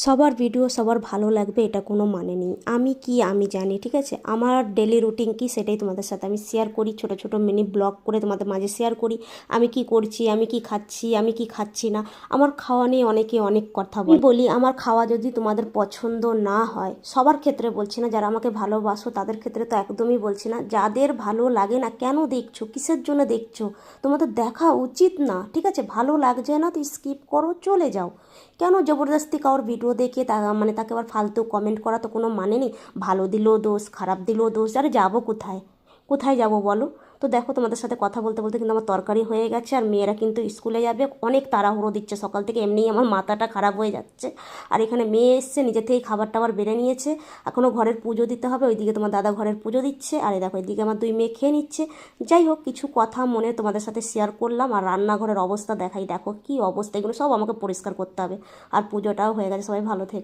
সবার ভিডিও সবার ভালো লাগবে এটা কোনো মানে নেই। আমি জানি, ঠিক আছে। আমার ডেলি রুটিন কি সেটাই তোমাদের সাথে আমি শেয়ার করি, ছোট ছোট মিনি ব্লগ করে তোমাদের মাঝে শেয়ার করি। আমি কি করছি, আমি কি খাচ্ছি, আমি কি খাচ্ছি না। আমার খাওয়া নিয়ে অনেকে অনেক কথা বলি। আমার খাওয়া যদি তোমাদের পছন্দ না হয়, সবার ক্ষেত্রে বলছি না, যারা আমাকে ভালোবাসো তাদের ক্ষেত্রে তো একদমই বলছি না, যাদের ভালো লাগে না, কেন দেখছো, কিসের জন্য দেখছো, তোমাদের দেখা উচিত না, ঠিক আছে। ভালো লাগছে না তো স্কিপ করো, চলে যাও। কেন জবরদস্তি কারোর ভিডিও দেখে তাকে আবার ফালতু কমেন্ট করা তো কোনো মানে নেই। ভালো দিলেও দোষ, খারাপ দিলেও দোষ। আরে যাবো কোথায়, কোথায় যাব বলো। তো দেখো, তোমাদের সাথে কথা বলতে বলতে কিন্তু আমার তরকারি হয়ে গেছে, আর মেয়েরা কিন্তু স্কুলে যাবে, অনেক তাড়াহুড়ো দিচ্ছে সকাল থেকে, এমনিই আমার মাথাটা খারাপ হয়ে যাচ্ছে। আর এখানে মেয়ে এসছে, নিজে থেকেই খাবার টাবার বেড়ে নিয়েছে। এখনও ঘরের পুজো দিতে হবে, ওইদিকে তোমার দাদা ঘরের পুজো দিচ্ছে, আর এই দেখো এদিকে আমার দুই মেয়ে খেয়ে নিচ্ছে। যাই হোক, কিছু কথা মনে তোমাদের সাথে শেয়ার করলাম। আর রান্নাঘরের অবস্থা দেখাই, দেখো কি অবস্থা, এগুলো সব আমাকে পরিষ্কার করতে হবে। আর পুজোটাও হয়ে গেছে, সবাই ভালো থেকো।